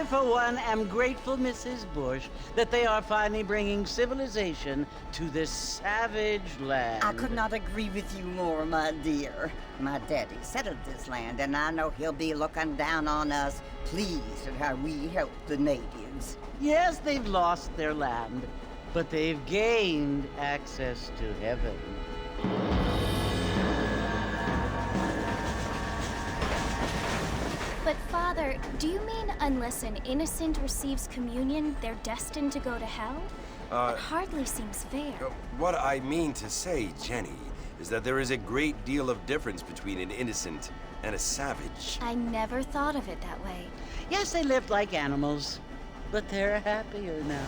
for one, am grateful, Mrs. Bush, that they are finally bringing civilization to this savage land. I could not agree with you more, my dear. My daddy settled this land, and I know he'll be looking down on us, pleased at how we help the natives. Yes, they've lost their land, but they've gained access to heaven. But Father, do you mean unless an innocent receives communion, they're destined to go to hell? It hardly seems fair. What I mean to say, Jenny, is that there is a great deal of difference between an innocent and a savage. I never thought of it that way. Yes, they lived like animals, but they're happier now.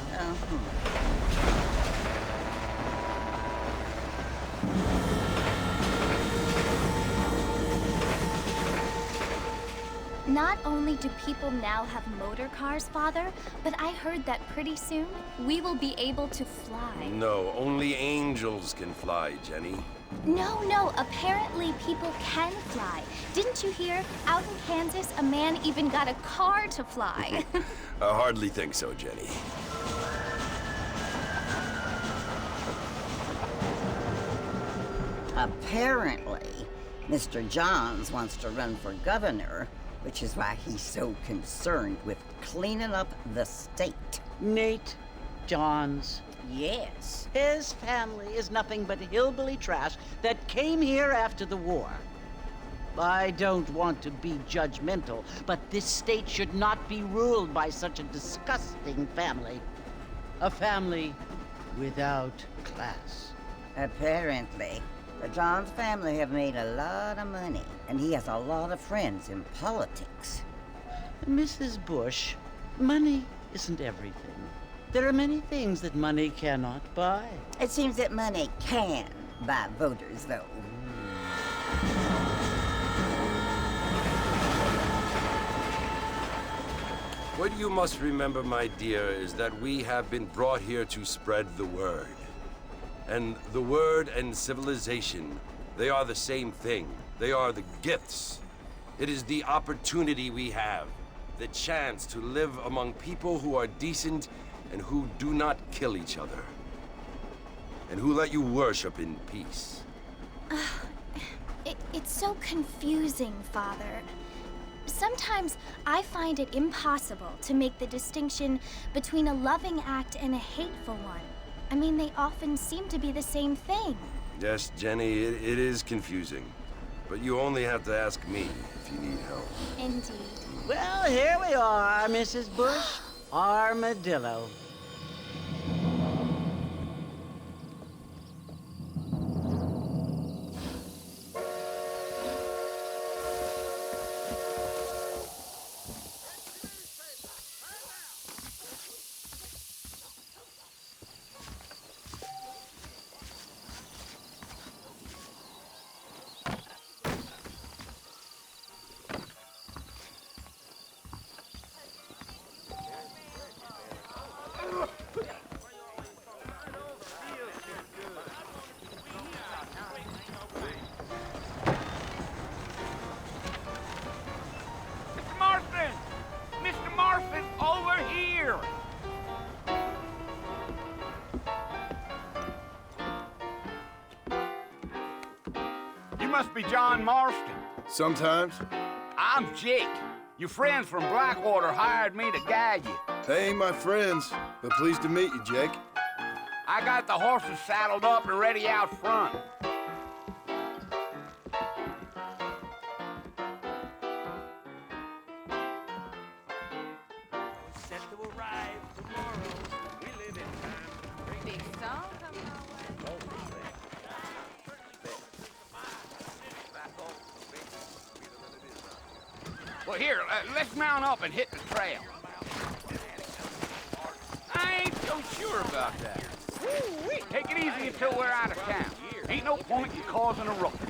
Not only do people now have motor cars, Father, but I heard that pretty soon we will be able to fly. No, only angels can fly, Jenny. No, apparently people can fly. Didn't you hear? Out in Kansas, a man even got a car to fly. I hardly think so, Jenny. Apparently, Mr. Johns wants to run for governor, which is why he's so concerned with cleaning up the state. Nate Johns. Yes. His family is nothing but hillbilly trash that came here after the war. I don't want to be judgmental, but this state should not be ruled by such a disgusting family. A family without class. Apparently. The Johns family have made a lot of money, and he has a lot of friends in politics. Mrs. Bush, money isn't everything. There are many things that money cannot buy. It seems that money can buy voters, though. What you must remember, my dear, is that we have been brought here to spread the word. And the word and civilization, they are the same thing. They are the gifts. It is the opportunity we have, the chance to live among people who are decent and who do not kill each other, and who let you worship in peace. It's so confusing, Father. Sometimes I find it impossible to make the distinction between a loving act and a hateful one. I mean, they often seem to be the same thing. Yes, Jenny, it is confusing. But you only have to ask me if you need help. Indeed. Well, here we are, Mrs. Bush. Armadillo. Mr. Marston, over here! You must be John Marston. Sometimes. I'm Jake. Your friends from Blackwater hired me to guide you. They ain't my friends, but pleased to meet you, Jake. I got the horses saddled up and ready out front. Set to arrive tomorrow. We live in time. Big song coming our way. Well, here, let's mount up and hit the trail. I ain't so sure about that. Woo-wee. Take it easy until we're out of town. Ain't no point in causing a ruckus.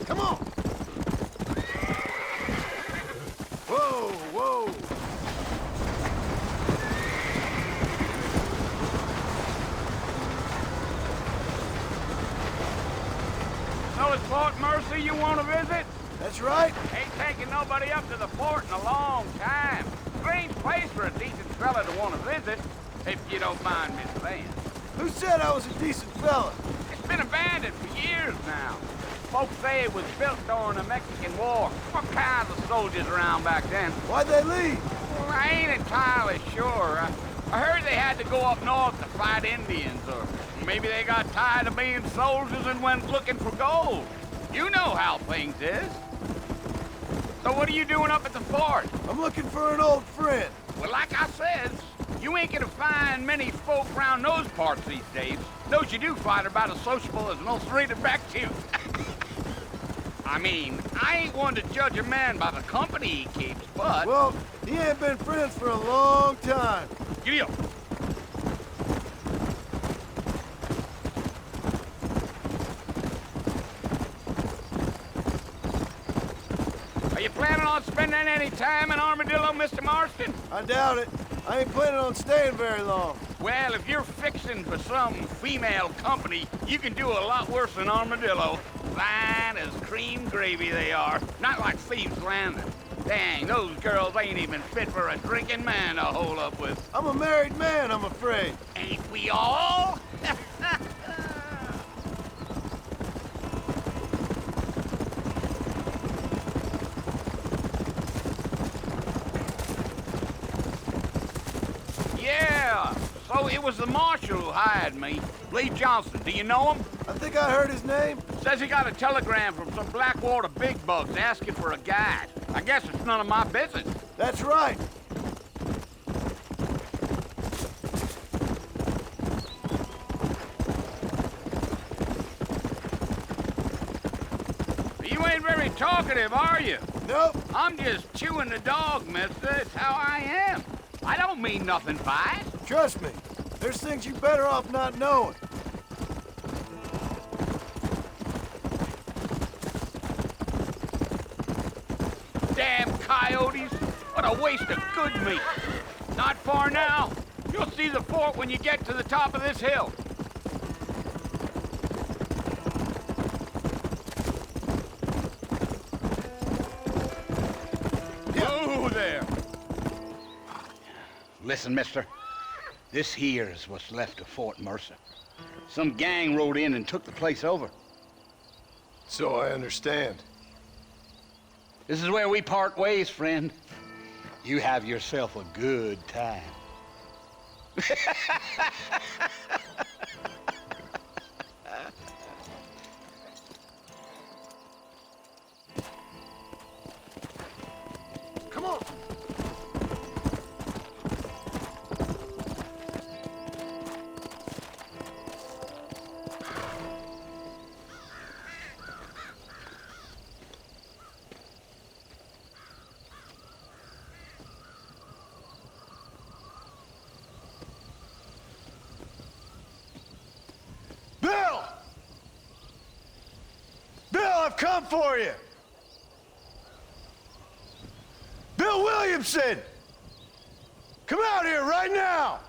Come on! Whoa, whoa! So it's Fort Mercy you want to visit? That's right. Ain't taken nobody up to the fort in a long time. Strange place for a decent fella to want to visit, if you don't mind me saying. Who said I was a decent fella? It's been abandoned for years now. Folks say it was built during the Mexican War. What kinds of soldiers around back then? Why'd they leave? Well, I ain't entirely sure. I heard they had to go up north to fight Indians, or maybe they got tired of being soldiers and went looking for gold. You know how things is. So what are you doing up at the fort? I'm looking for an old friend. Well, like I said, you ain't gonna find many folk around those parts these days. Those you do find are about as sociable as an ulcerated back tooth. I mean, I ain't one to judge a man by the company he keeps, but... Well, he ain't been friends for a long time. Giddy up. Are you planning on spending any time in Armadillo, Mr. Marston? I doubt it. I ain't planning on staying very long. Well, if you're fixing for some female company, you can do a lot worse than Armadillo. Fine as cream gravy they are. Not like Thieves' Landing. Dang, those girls ain't even fit for a drinking man to hole up with. I'm a married man, I'm afraid. Ain't we all? Yeah, so it was the marshal who hired me. Lee Johnson, do you know him? I think I heard his name. Says he got a telegram from some Blackwater big bugs asking for a guide. I guess it's none of my business. That's right. You ain't very talkative, are you? Nope. I'm just chewing the dog, mister. It's how I am. I don't mean nothing by it. Trust me. There's things you better off not knowing. Damn coyotes. What a waste of good meat. Not far now. You'll see the fort when you get to the top of this hill. Whoa there. Listen, mister. This here is what's left of Fort Mercer. Some gang rode in and took the place over. So I understand. This is where we part ways, friend. You have yourself a good time. Come on. Bill! Bill, I've come for you! Bill Williamson! Come out here right now!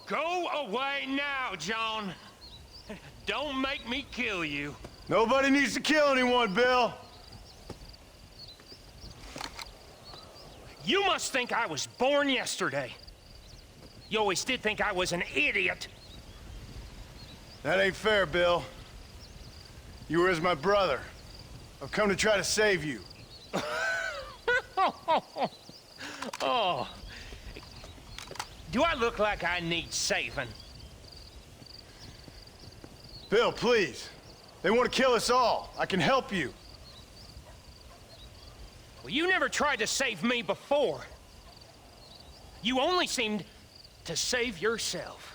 Go away now, John. Don't make me kill you. Nobody needs to kill anyone, Bill. You must think I was born yesterday. You always did think I was an idiot. That ain't fair, Bill. You were as my brother. I've come to try to save you. Oh. Do I look like I need saving? Bill, please. They want to kill us all. I can help you. Well, you never tried to save me before. You only seemed to save yourself.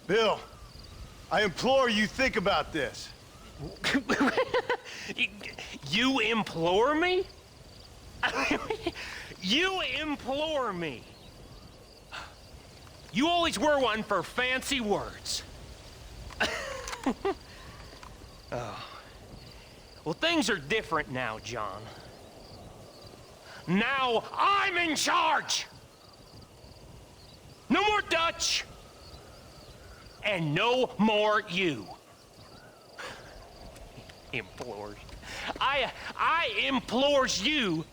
Bill, I implore you think about this. You implore me? You implore me. You always were one for fancy words. Oh. Well, things are different now, John. Now I'm in charge! No more Dutch! And no more you. Implores. I implores you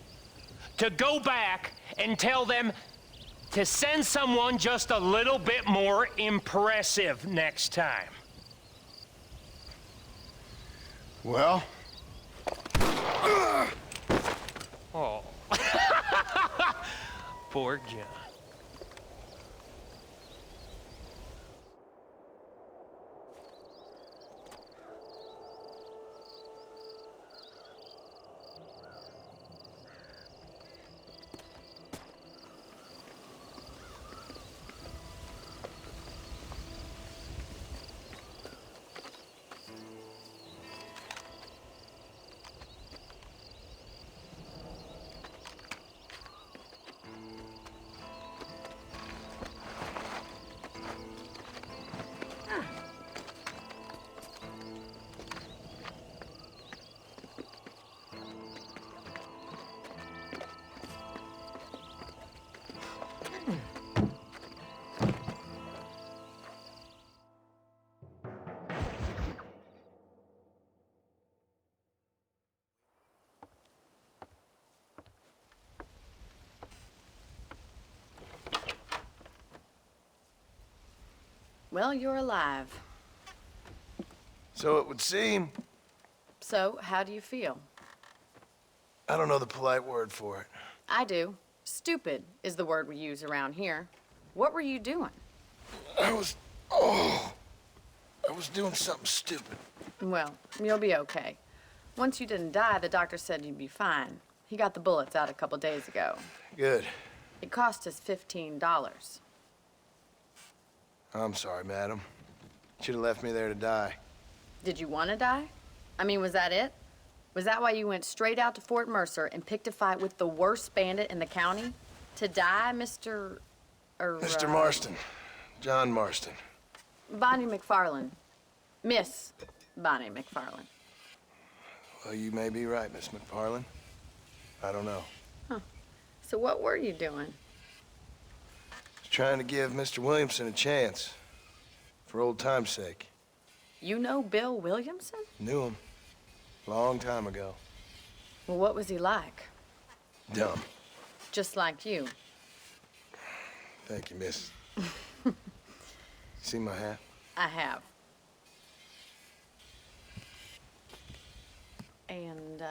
to go back and tell them to send someone just a little bit more impressive next time. Well? Oh. Poor John. Well, you're alive. So it would seem. So, how do you feel? I don't know the polite word for it. I do. Stupid is the word we use around here. What were you doing? I was doing something stupid. Well, you'll be okay. Once you didn't die, the doctor said you'd be fine. He got the bullets out a couple days ago. Good. It cost us $15. I'm sorry, madam. Should have left me there to die. Did you want to die? I mean, was that it? Was that why you went straight out to Fort Mercer and picked a fight with the worst bandit in the county? To die, Mr. Mr. Marston. John Marston. Bonnie McFarlane. Miss Bonnie McFarlane. Well, you may be right, Miss McFarlane. I don't know. Huh. So what were you doing? Trying to give Mr. Williamson a chance. For old time's sake. You know Bill Williamson? Knew him. Long time ago. Well, what was he like? Dumb. Just like you. Thank you, miss. See my hat? I have. And,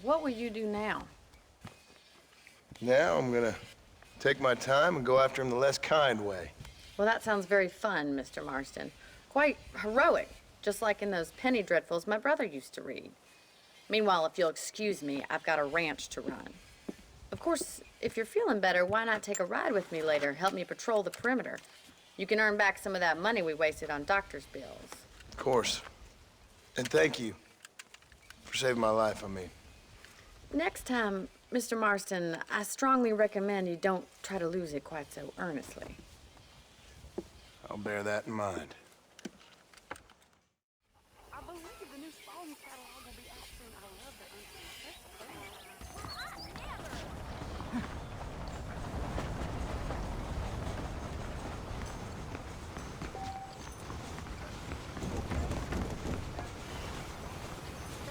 what will you do now? Now I'm gonna take my time and go after him the less kind way. Well, that sounds very fun, Mr. Marston. Quite heroic, just like in those penny dreadfuls my brother used to read. Meanwhile, if you'll excuse me, I've got a ranch to run. Of course, if you're feeling better, why not take a ride with me later? Help me patrol the perimeter. You can earn back some of that money we wasted on doctor's bills. Of course. And thank you for saving my life, I mean. Next time, Mr. Marston, I strongly recommend you don't try to lose it quite so earnestly. I'll bear that in mind. I believe the new phone catalog will be out soon. I love the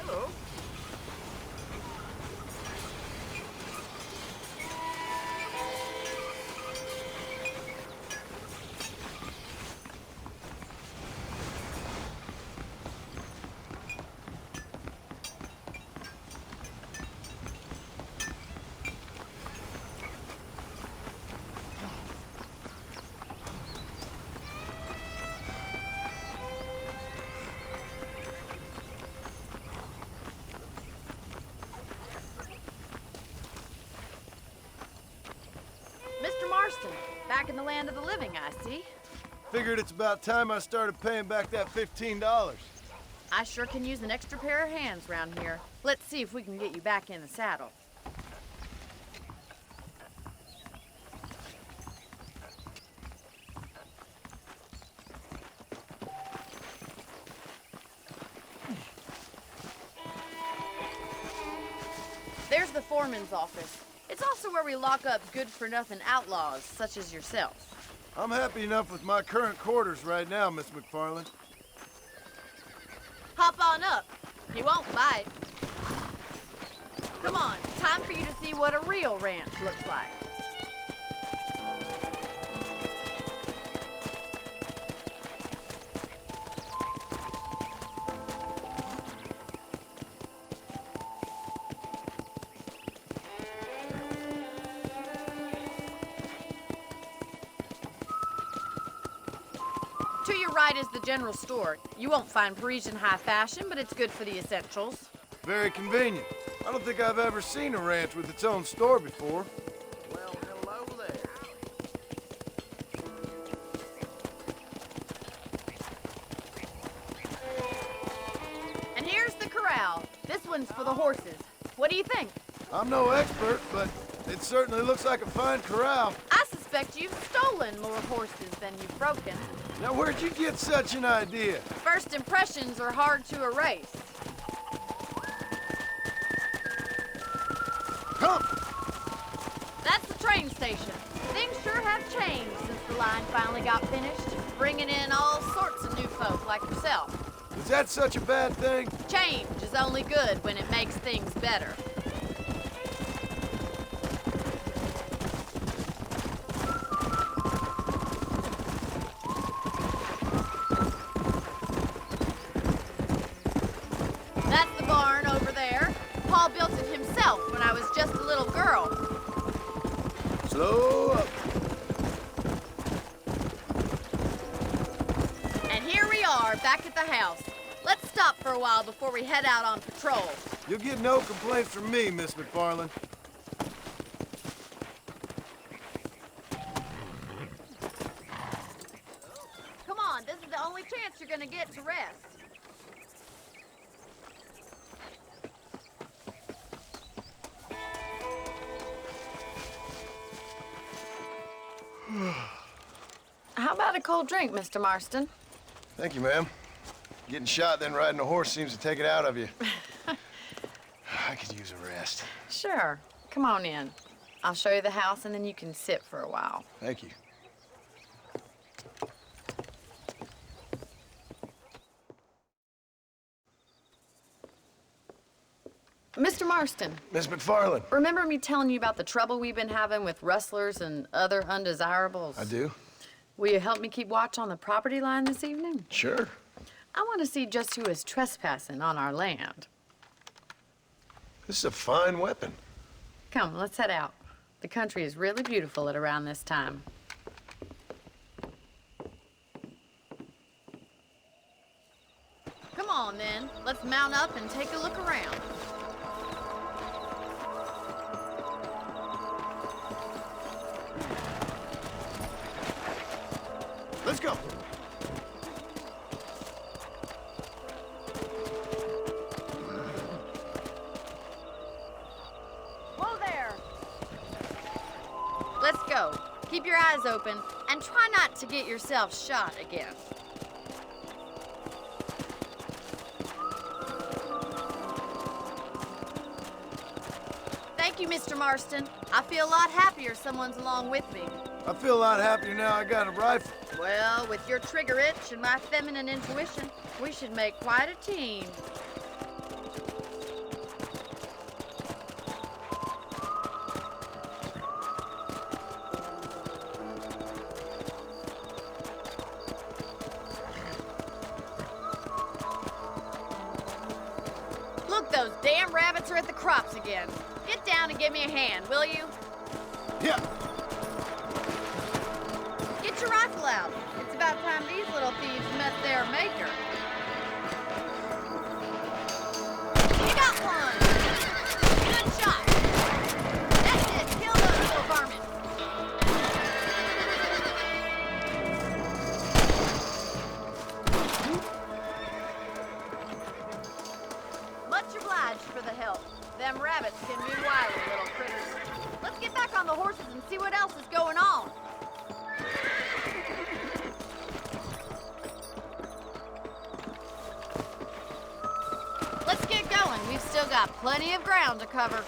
Hello. Mr. Marston, back in the land of the living, I see. Figured it's about time I started paying back that $15. I sure can use an extra pair of hands around here. Let's see if we can get you back in the saddle. There's the foreman's office. It's also where we lock up good-for-nothing outlaws, such as yourself. I'm happy enough with my current quarters right now, Miss McFarlane. Hop on up. He won't bite. Come on, time for you to see what a real ranch looks like. To your right is the general store. You won't find Parisian high fashion, but it's good for the essentials. Very convenient. I don't think I've ever seen a ranch with its own store before. Well, hello there. And here's the corral. This one's for the horses. What do you think? I'm no expert, but it certainly looks like a fine corral. I suspect you've stolen more horses than you've broken. Now, where'd you get such an idea? First impressions are hard to erase. Come! That's the train station. Things sure have changed since the line finally got finished, bringing in all sorts of new folk like yourself. Is that such a bad thing? Change is only good when it makes things better. That's the barn over there. Paul built it himself when I was just a little girl. Slow up. And here we are, back at the house. Let's stop for a while before we head out on patrol. You'll get no complaints from me, Miss McFarland. Come on, this is the only chance you're gonna get to rest. How about a cold drink, Mr. Marston? Thank you, ma'am. Getting shot, then riding a horse seems to take it out of you. I could use a rest. Sure. Come on in. I'll show you the house, and then you can sit for a while. Thank you. Mr. Marston, Miss McFarland. remember me telling you about the trouble we've been having with rustlers and other undesirables? I do. Will you help me keep watch on the property line this evening? Sure. I want to see just who is trespassing on our land. This is a fine weapon. Come, let's head out. The country is really beautiful at around this time. Come on, then. Let's mount up and take a look around. Let's go. Whoa there! Let's go. Keep your eyes open and try not to get yourself shot again. Thank you, Mr. Marston. I feel a lot happier someone's along with me. I feel a lot happier now I got a rifle. Well, with your trigger itch and my feminine intuition, we should make quite a team. Look, those damn rabbits are at the crops again. Get down and give me a hand, will you? Yeah. Get your rifle out. It's about time these little thieves met their maker. You got one! Good shot! That's it, kill those little varmints. Much obliged for the help. Them rabbits can be wily little critters. Let's get back on the horses and see what else is going on. Let's get going. We've still got plenty of ground to cover.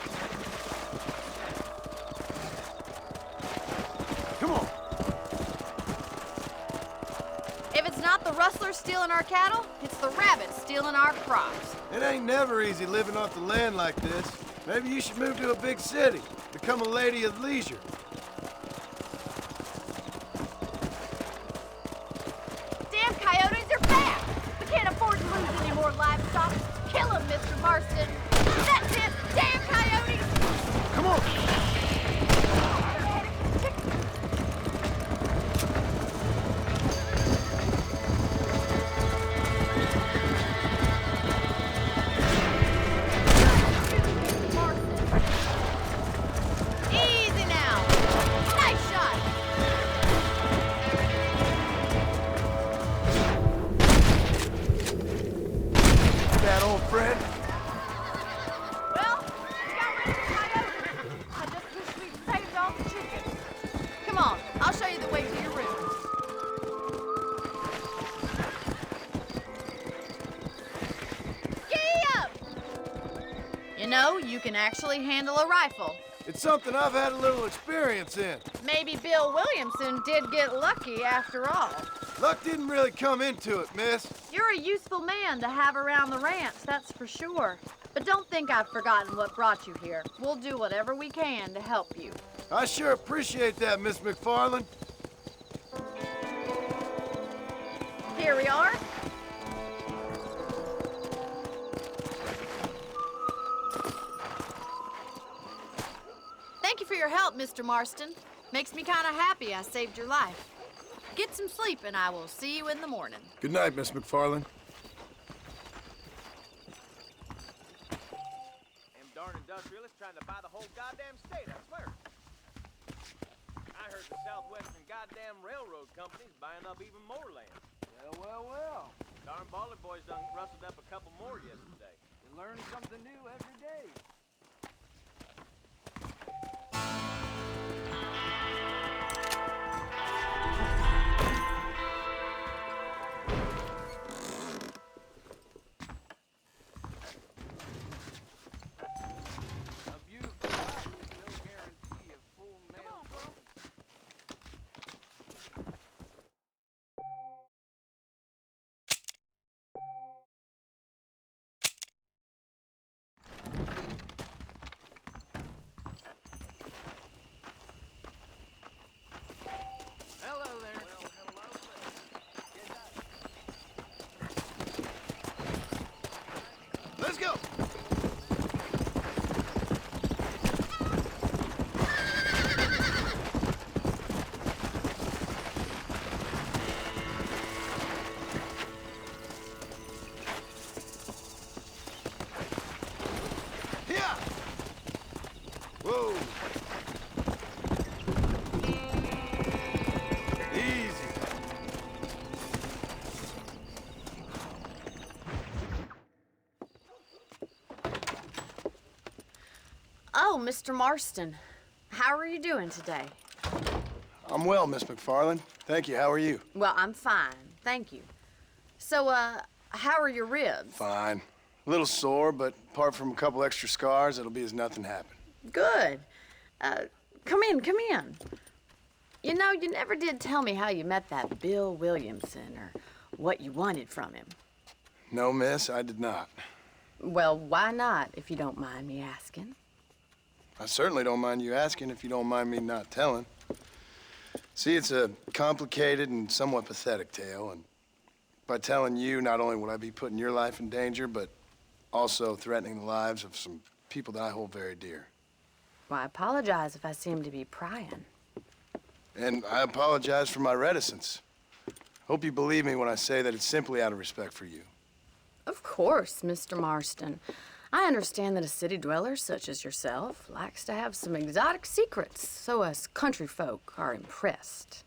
Come on. If If it's not the rustlers stealing our cattle, it's the rabbits stealing our crops. It ain't never easy living off the land like this. Maybe you should move to a big city, become a lady of leisure. Damn coyotes are back! We can't afford to lose any more livestock. Kill them, Mr. Marston. That's it! Damn coyotes! Come on! Easy now! Nice shot! That old friend? Well, we got rid of the coyotes. I just wish we'd saved all the chickens. Come on, I'll show you the way to your room. Giddy up! You know, you can actually handle a rifle. It's something I've had a little experience in. Maybe Bill Williamson did get lucky after all. Luck didn't really come into it, miss. You're a useful man to have around the ranch, that's for sure. But don't think I've forgotten what brought you here. We'll do whatever we can to help you. I sure appreciate that, Miss McFarland. Here we are. Thank you for your help, Mr. Marston. Makes me kind of happy I saved your life. Get some sleep and I will see you in the morning. Good night, Miss McFarland. Them darn industrialists trying to buy the whole goddamn state, I swear. I heard the Southwestern goddamn railroad company's buying up even more land. Well. Darn baller boys done rustled up a couple more yesterday. You learn something new every day. A beautiful life with no guarantee of full nail. Hello there. Let's go! Yeah! Whoa! Easy. Oh, Mr. Marston. How are you doing today? I'm well, Miss McFarland. Thank you. How are you? Well, I'm fine. Thank you. So, how are your ribs? Fine. A little sore, but apart from a couple extra scars, it'll be as nothing happened. Good. Come in. You know, you never did tell me how you met that Bill Williamson or what you wanted from him. No, miss, I did not. Well, why not, if you don't mind me asking? I certainly don't mind you asking if you don't mind me not telling. See, it's a complicated and somewhat pathetic tale, and by telling you, not only would I be putting your life in danger, but also threatening the lives of some people that I hold very dear. Well, I apologize if I seem to be prying. And I apologize for my reticence. Hope you believe me when I say that it's simply out of respect for you. Of course, Mr. Marston. I understand that a city dweller such as yourself likes to have some exotic secrets, so us country folk are impressed.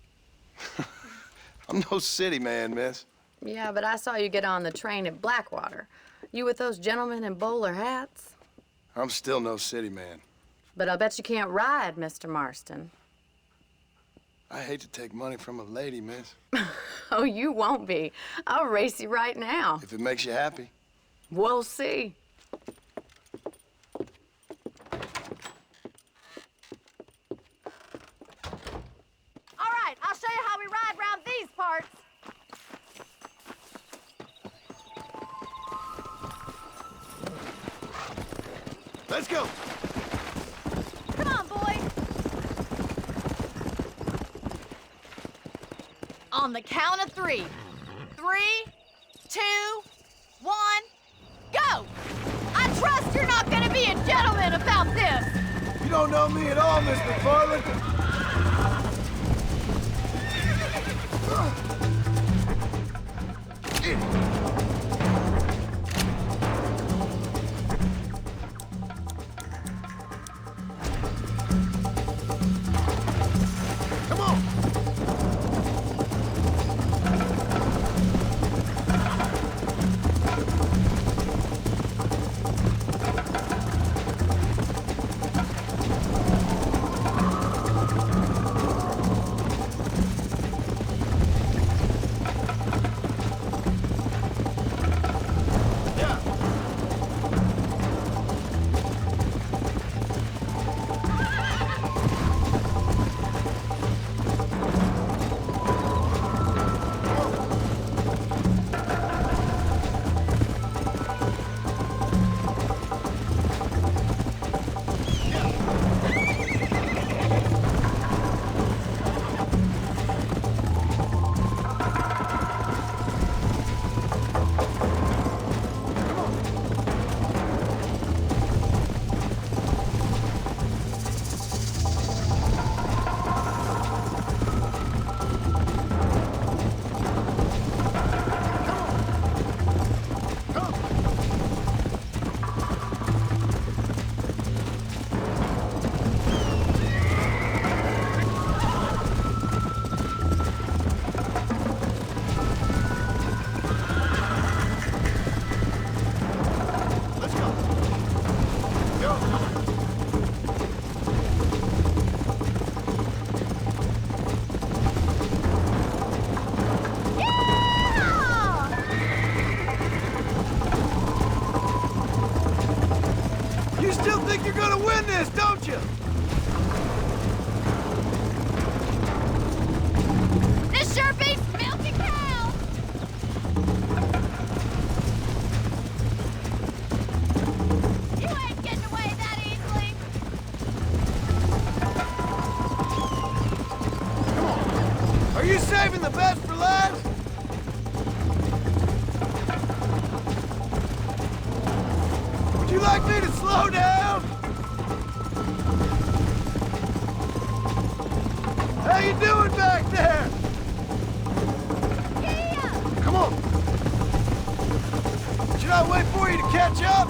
I'm no city man, miss. Yeah, but I saw you get on the train at Blackwater. You with those gentlemen in bowler hats? I'm still no city man. But I'll bet you can't ride, Mr. Marston. I hate to take money from a lady, miss. Oh, you won't be. I'll race you right now. If it makes you happy. We'll see. All right, I'll show you how we ride round these parts. Let's go. Come on, boys. On the count of 3. 3, 2, 1, go! I trust you're not gonna be a gentleman about this! You don't know me at all, Miss McFarland. Come on! Don't you? This sure beats milking cow! You ain't getting away that easily! Come on. Are you saving the best for last? Would you like me to slow down? How you doing back there? Yeah. Come on. Should I wait for you to catch up?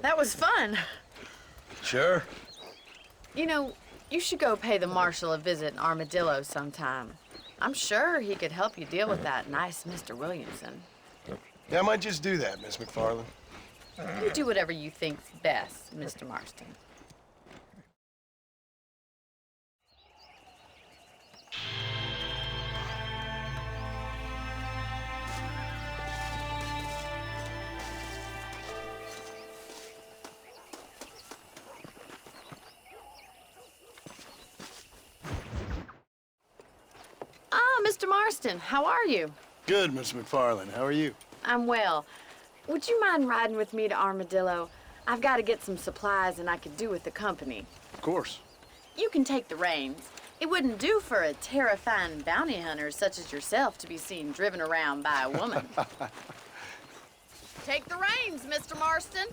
That was fun. Sure. You know, you should go pay the marshal a visit in Armadillo sometime. I'm sure he could help you deal with that nice Mr. Williamson. Yeah, I might just do that, Miss McFarland. You do whatever you think's best, Mr. Marston. Ah, Mr. Marston, how are you? Good, Miss McFarland. How are you? I'm well. Would you mind riding with me to Armadillo? I've got to get some supplies and I could do with the company. Of course. You can take the reins. It wouldn't do for a terrifying bounty hunter such as yourself to be seen driven around by a woman. Take the reins, Mr. Marston.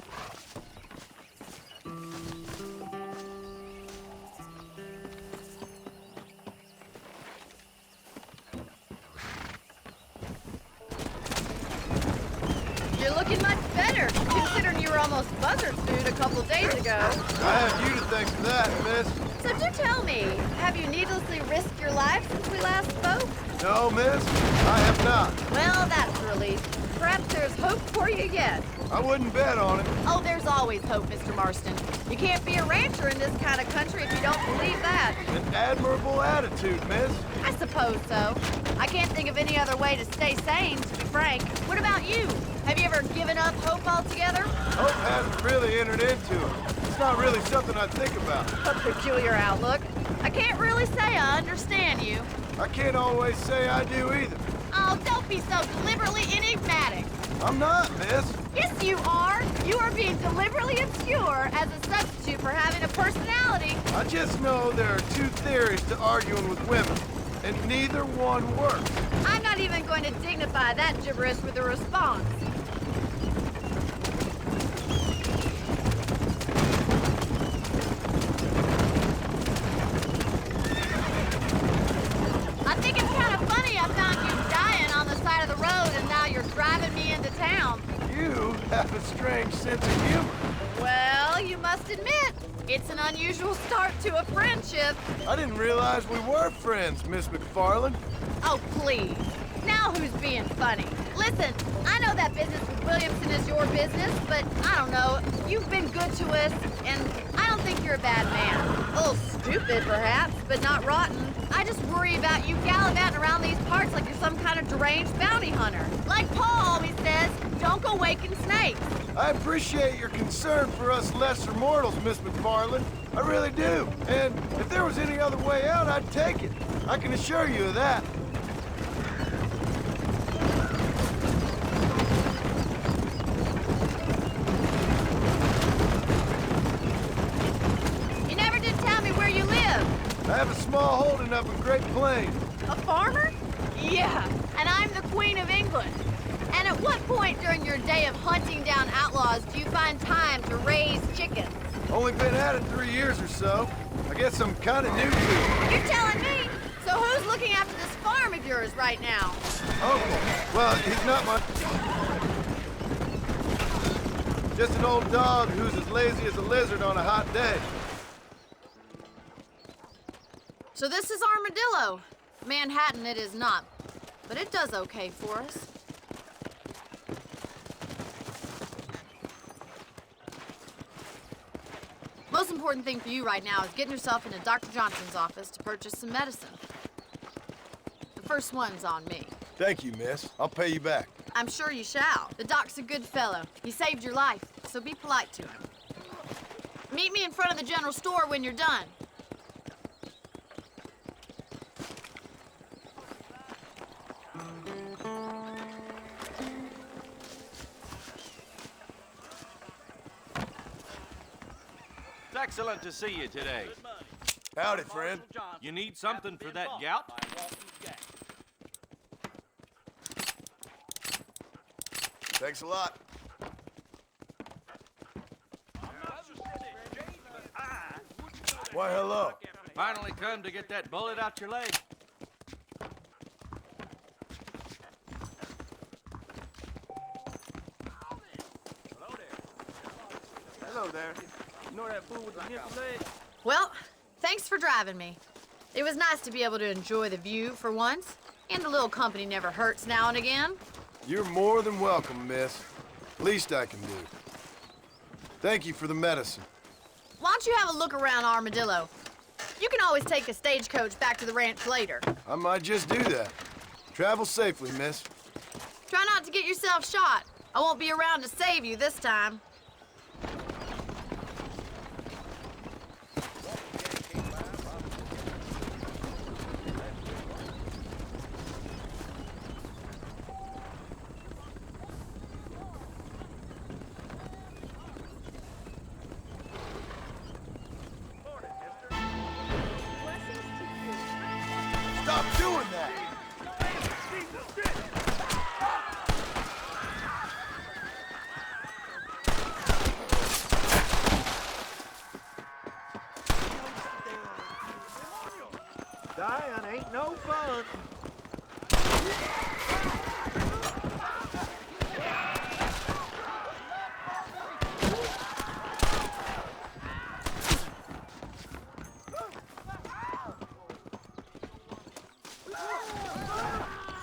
You're looking much better, considering you were almost buzzard food a couple days ago. I have you to thank for that, miss. So do tell me, have you needlessly risked your life since we last spoke? No, miss, I have not. Well, that's a relief. Perhaps there's hope for you yet. I wouldn't bet on it. Oh, there's always hope, Mr. Marston. You can't be a rancher in this kind of country if you don't believe that. An admirable attitude, miss. I suppose so. I can't think of any other way to stay sane, to be frank. What about you? Have you ever given up hope altogether? Hope hasn't really entered into it. It's not really something I think about. A peculiar outlook. I can't really say I understand you. I can't always say I do either. Oh, don't be so deliberately enigmatic. I'm not, miss. Yes, you are. You are being deliberately obscure as a substitute for having a personality. I just know there are two theories to arguing with women, and neither one works. I'm not even going to dignify that gibberish with a response. I think it's kind of funny I found you dying on the side of the road and now you're driving me into town. You have a strange sense of humor. Well, you must admit, it's an unusual start to a friendship. I didn't realize we were friends, Miss McFarland. Oh, please. Now who's being funny? Listen, I know that business with Williamson is your business, but I don't know. You've been good to us, and I don't think you're a bad man. A little stupid, perhaps, but not rotten. I just worry about you gallivanting around these parts like you're some kind of deranged bounty hunter. Like Paul always says, don't go waking snakes. I appreciate your concern for us lesser mortals, Miss McFarland. I really do. And if there was any other way out, I'd take it. I can assure you of that. You never did tell me where you live. I have a small holding up in Great Plains. A farmer? Yeah, and I'm the Queen of England. And at what point during your day of hunting down outlaws do you find time to raise chickens? Only been at it 3 years or so. I guess I'm kind of new to it. You're telling me? So who's looking after this farm of yours right now? Oh, well, he's not my... Just an old dog who's as lazy as a lizard on a hot day. So this is Armadillo. Manhattan it is not, but it does okay for us. Most important thing for you right now is getting yourself into Dr. Johnson's office to purchase some medicine. The first one's on me. Thank you, miss. I'll pay you back. I'm sure you shall. The doc's a good fellow. He saved your life, so be polite to him. Meet me in front of the general store when you're done. It's excellent to see you today. Howdy, friend. You need something for that gout? Thanks a lot. Why, hello. Finally come to get that bullet out your leg. Hello there. You know that fool with the nipple leg? Well, thanks for driving me. It was nice to be able to enjoy the view for once, and a little company never hurts now and again. You're more than welcome, miss. Least I can do. Thank you for the medicine. Why don't you have a look around Armadillo? You can always take a stagecoach back to the ranch later. I might just do that. Travel safely, miss. Try not to get yourself shot. I won't be around to save you this time. Stop doing that! Dying ain't no fun.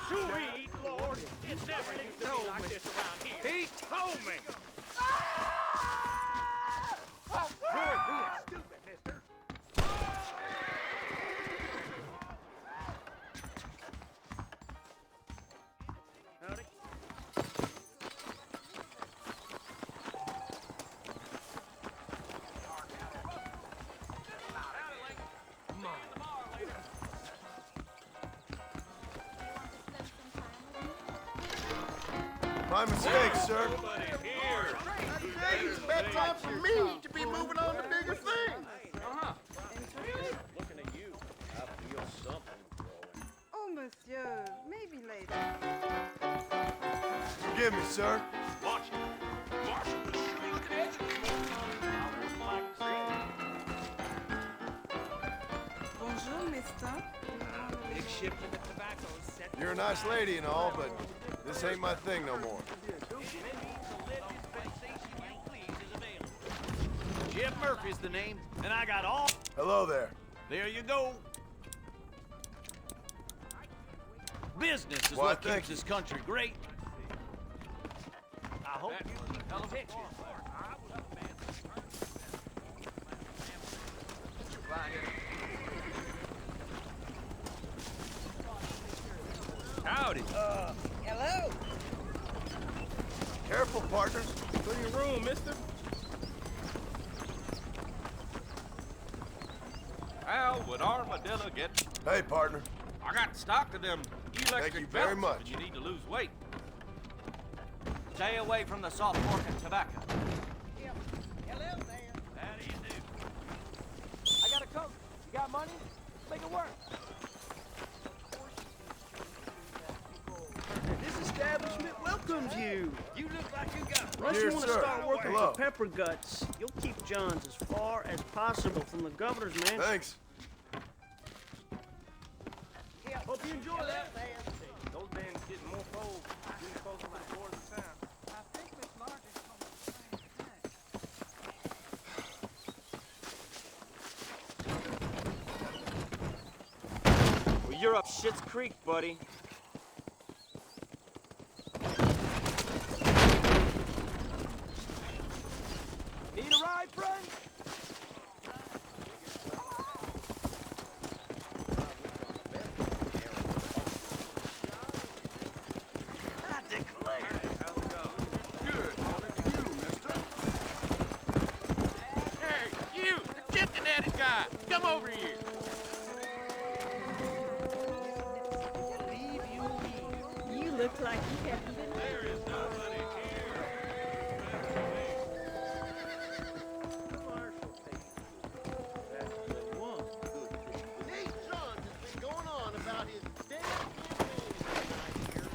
Sweet Lord, it never used to be like this around here. He told me. You're being stupid, mister. My mistake, sir. It's bedtime for me to be moving on to bigger things. Looking at you, I feel something growing. Oh, monsieur, maybe later. Forgive me, sir. Bonjour, mister. Big shipment of tobacco set. You're a nice lady and all, but this ain't my thing no more. Jim Murphy's the name, and I got all. Hello there. There you go. Business is Why, what thank keeps this country great. I hope you keep attention. Howdy. Hello? Careful, partners. Clear your room, mister. How would Armadillo get? Hey, partner. I got stock of them electric you very belts much. if you need to lose weight. Stay away from the soft pork and tobacco. Hello there. How do you do? I got a coat. You got money? Make it work. This establishment welcomes you. You look like you got. Unless Dear you want to sir, start working hello. for Pepper Guts, you'll keep John's as far as possible from the governor's mansion. Thanks. Hope you enjoy that. Those bands getting more cold. Getting closer to the doors of town. I think Miss Margaret's coming tonight. Well, you're up Schitt's Creek, buddy. Need a ride, friend? I declare. How's it going? Good. You, mister. Hey, you, the Cincinnati guy. Come over here. You look like you haven't been there. There is nobody here. Nate Johns has been going on about his damn campaign here.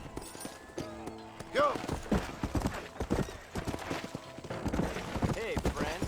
Go. Hey, friend.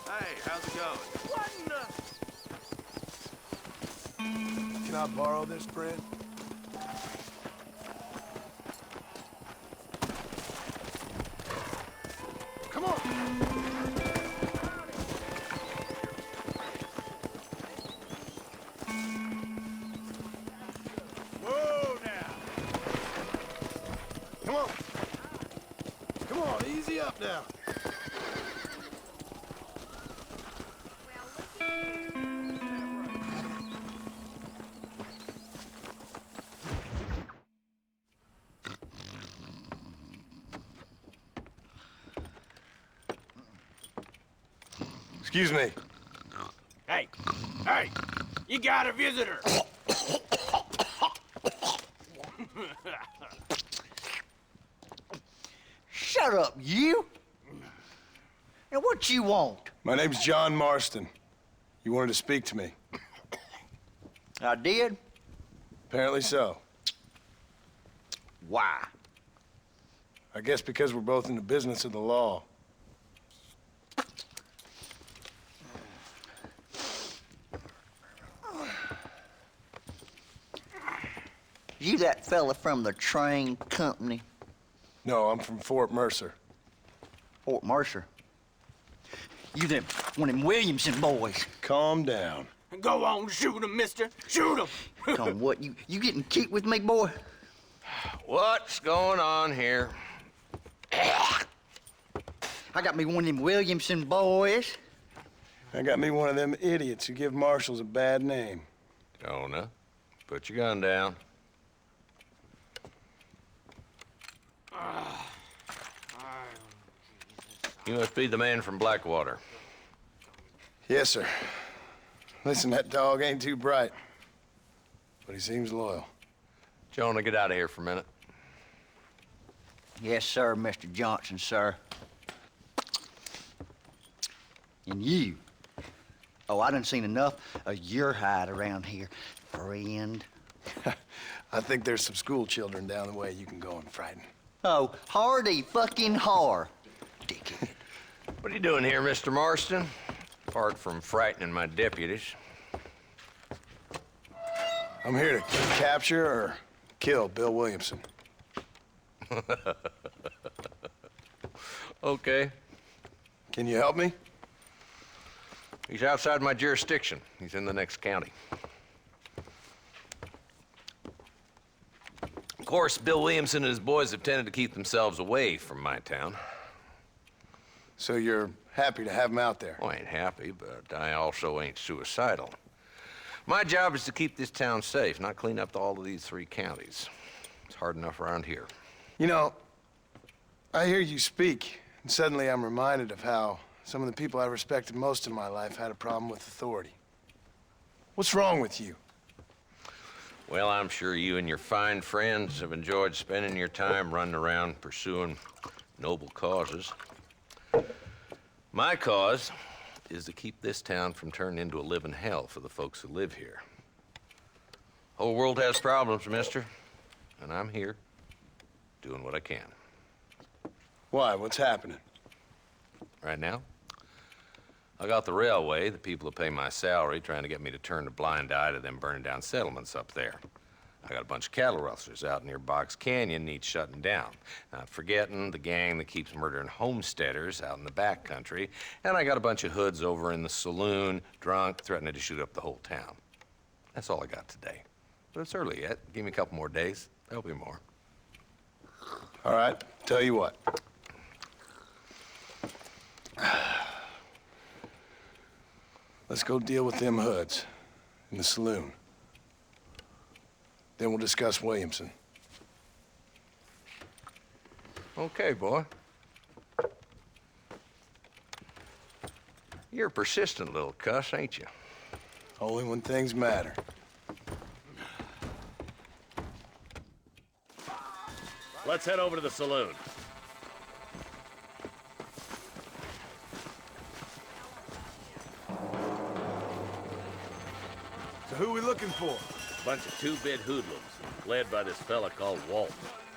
Hey, how's it going? Can I borrow this, friend? Come on. Whoa now. Come on. Come on, easy up now. Excuse me. Hey, hey, you got a visitor. Shut up, you! And what you want? My name's John Marston. You wanted to speak to me. I did? Apparently so. Why? I guess because we're both in the business of the law. You that fella from the train company? No, I'm from Fort Mercer. Fort Mercer? You them one of them Williamson boys? Calm down. Go on, shoot him, mister. Shoot him. Come on, what? You getting cute with me, boy? What's going on here? I got me one of them Williamson boys. I got me one of them idiots who give marshals a bad name. Jonah, put your gun down. You must be the man from Blackwater. Yes, sir. Listen, that dog ain't too bright, but he seems loyal. Jonah, get out of here for a minute. Yes, sir, Mr. Johnson, sir. And you. Oh, I done seen enough of your hide around here, friend. I think there's some school children down the way you can go and frighten. Oh, hardy fucking har. Dickhead. What are you doing here, Mr. Marston? Apart from frightening my deputies. I'm here to capture or kill Bill Williamson. Okay. Can you help me? He's outside my jurisdiction. He's in the next county. Of course, Bill Williamson and his boys have tended to keep themselves away from my town. So you're happy to have him out there? Well, I ain't happy, but I also ain't suicidal. My job is to keep this town safe, not clean up all of these 3 counties. It's hard enough around here. You know, I hear you speak, and suddenly I'm reminded of how some of the people I respected most in my life had a problem with authority. What's wrong with you? Well, I'm sure you and your fine friends have enjoyed spending your time running around pursuing noble causes. My cause is to keep this town from turning into a living hell for the folks who live here. Whole world has problems, mister, and I'm here doing what I can. Why? What's happening? Right now, I got the railway, the people who pay my salary, trying to get me to turn a blind eye to them burning down settlements up there. I got a bunch of cattle rustlers out near Box Canyon needs shutting down. Not forgetting the gang that keeps murdering homesteaders out in the back country. And I got a bunch of hoods over in the saloon, drunk, threatening to shoot up the whole town. That's all I got today. But it's early yet. Give me a couple more days. There'll be more. All right, tell you what. Let's go deal with them hoods in the saloon. Then we'll discuss Williamson. Okay, boy. You're a persistent little cuss, ain't you? Only when things matter. Let's head over to the saloon. So who are we looking for? Bunch of two-bit hoodlums, led by this fella called Walton.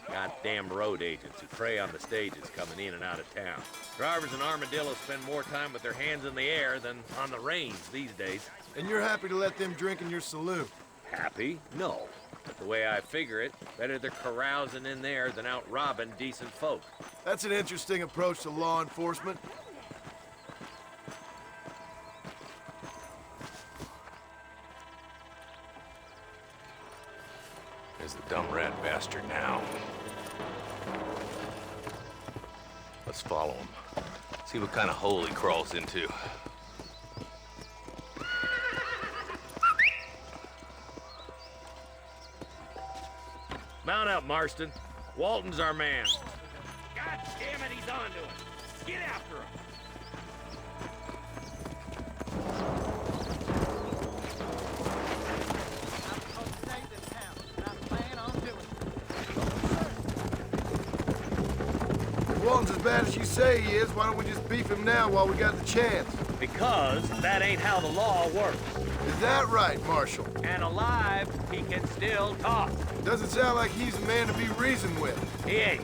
Goddamn road agents who prey on the stages coming in and out of town. Drivers and armadillos spend more time with their hands in the air than on the reins these days. And you're happy to let them drink in your saloon? Happy? No. But the way I figure it, better they're carousing in there than out robbing decent folk. That's an interesting approach to law enforcement. There's the dumb rat bastard now. Let's follow him. See what kind of hole he crawls into. Mount up, Marston. Walton's our man. God damn it, he's onto us. Get after him. If Walton's as bad as you say he is, why don't we just beef him now while we got the chance? Because that ain't how the law works. Is that right, Marshal? And alive, he can still talk. Doesn't sound like he's a man to be reasoned with. He ain't.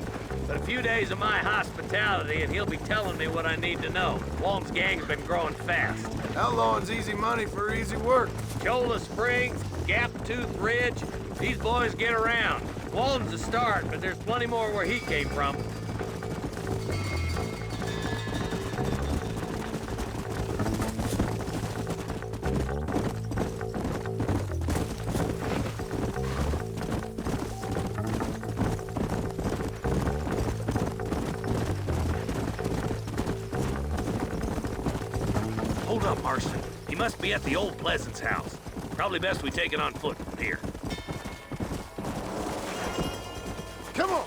But a few days of my hospitality and he'll be telling me what I need to know. Walton's gang's been growing fast. Outlawing's easy money for easy work. Cholla Springs, Gap Tooth Ridge, these boys get around. Walton's a start, but there's plenty more where he came from. on, Marston. He must be at the old Pleasance house. Probably best we take it on foot from here. Come on!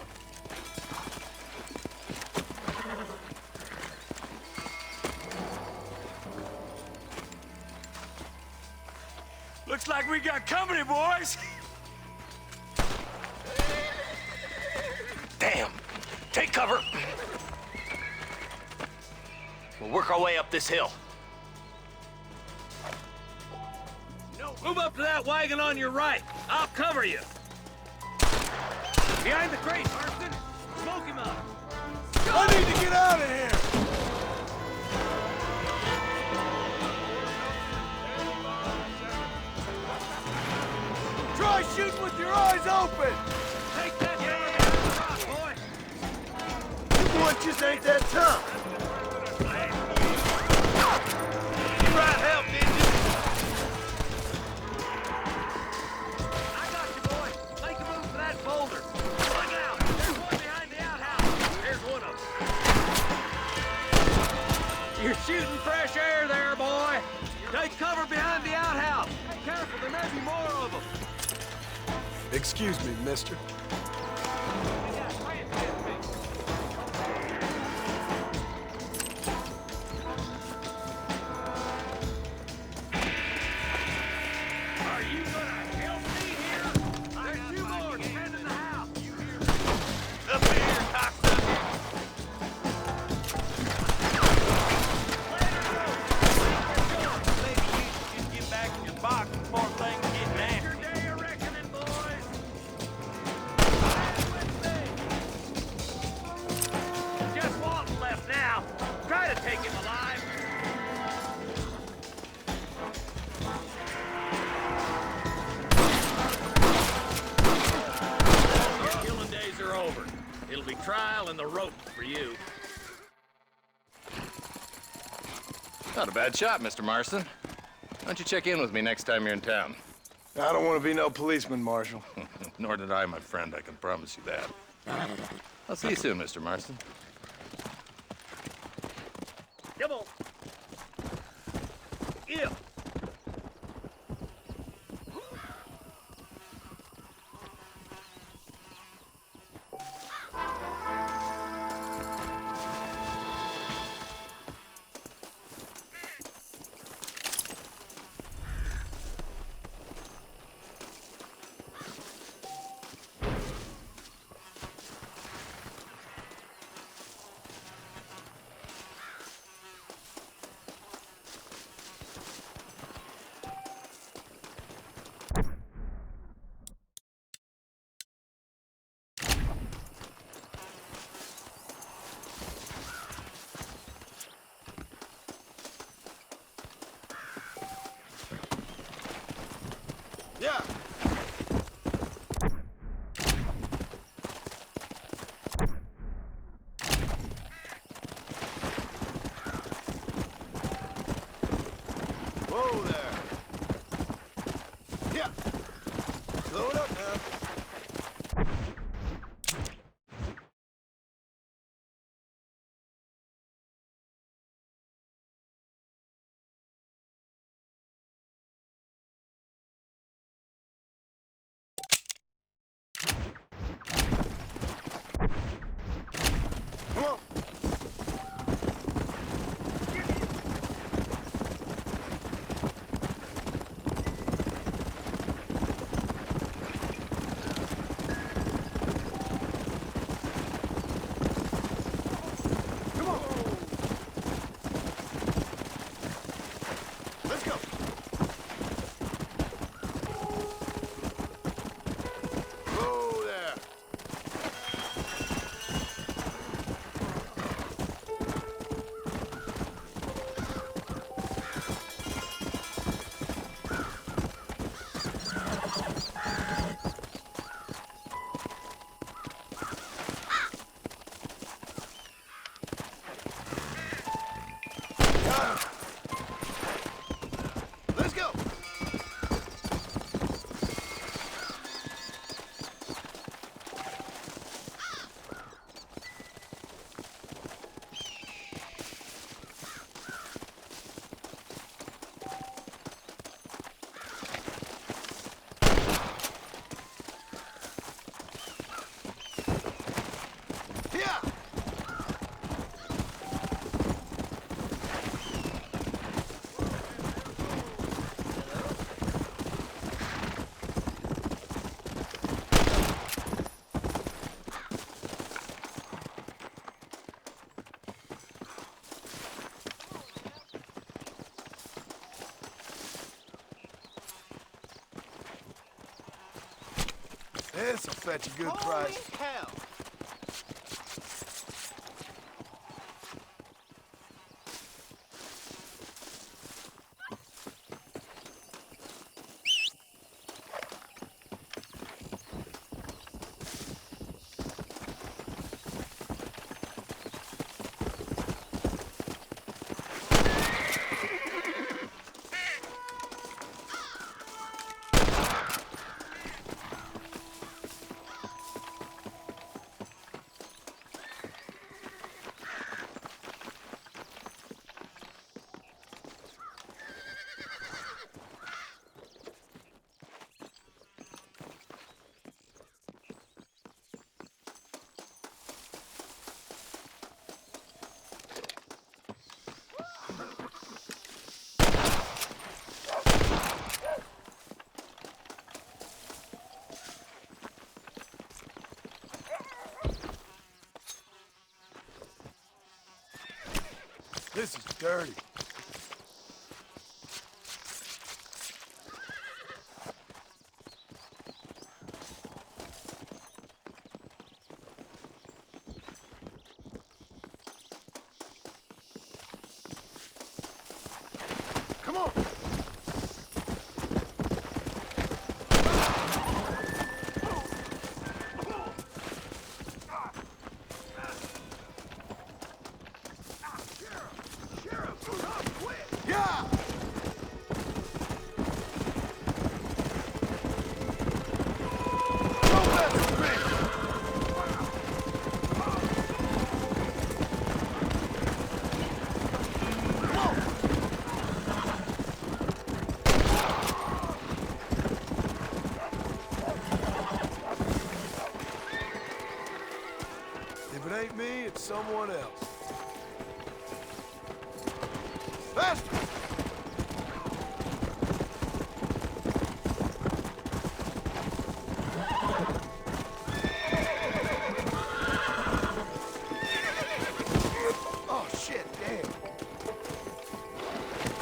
Looks like we got company, boys! Damn! Take cover! We'll work our way up this hill. Move up to that wagon on your right. I'll cover you. Behind the crate, Marston. Smoke him out. I need to get out of here! Try shooting with your eyes open! Take that damn out of the rock, boy. You boys just ain't that tough! You right help, did you? I got you, boy. Make a move for that boulder. Look out. There's one behind the outhouse. There's one of them. You're shooting fresh air there, boy. Take cover behind the outhouse. Careful, there may be more of them. Excuse me, mister. Are you gonna help me here? There's two more defending the house. Up here, cocksucker! Maybe you should get back in your box before things get nasty. Your day of reckoning, boys. Just Walton left now. Try to take him alive. Your killing days are over. It'll be trial and the rope for you. Not a bad shot, Mr. Marston. Why don't you check in with me next time you're in town? I don't want to be no policeman, Marshal. Nor did I, my friend. I can promise you that. I'll see you soon, Mr. Marston. Come on. Yeah. Yeah. Whoa there. Yeah. Slow it up now. Come on. This'll fetch a good price. Holy hell! This is dirty. Come on. Yeah! If it ain't me, it's someone else. Faster! Oh, shit, damn.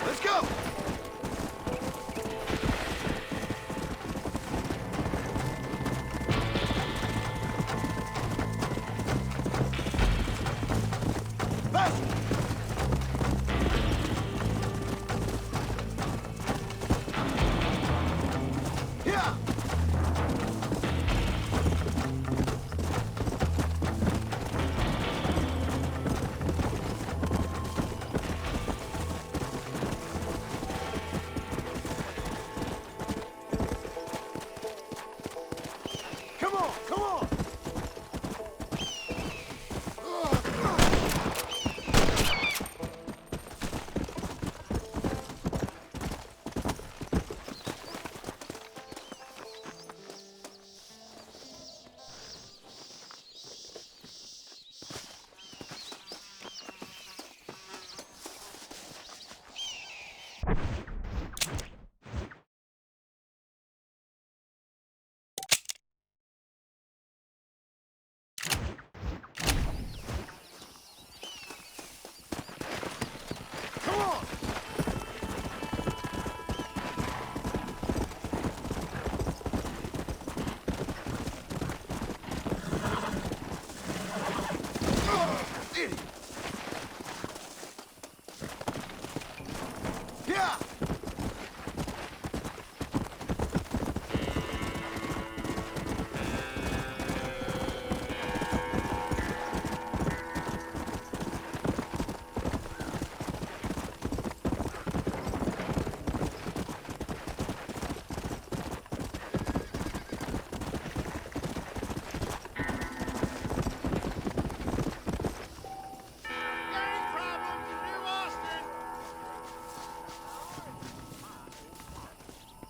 Let's go! Faster! Yeah! Come on, come on! Come on! Idiot! Yeah!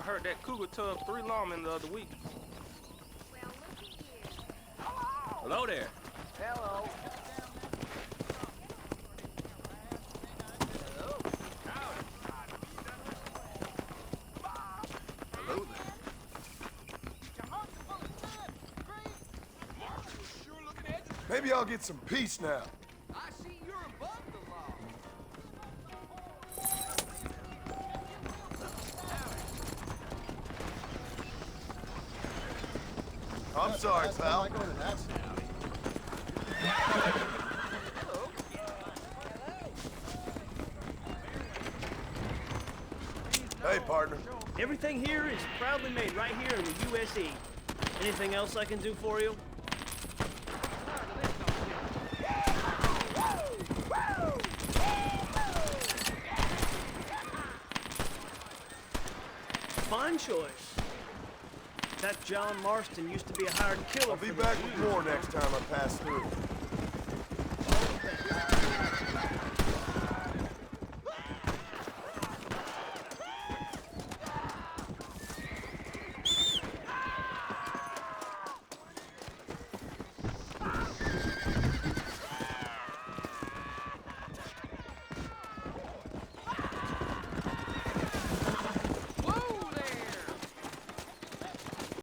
I heard that cougar tugged 3 lawmen the other week. Hello there. Hello. Hello there. Maybe I'll get some peace now. I see you're above the law. I'm sorry, pal. Hey, partner. Everything here is proudly made right here in the USA. Anything else I can do for you? Fine choice. That John Marston used to be a hired killer. I'll be back with more next time I pass through.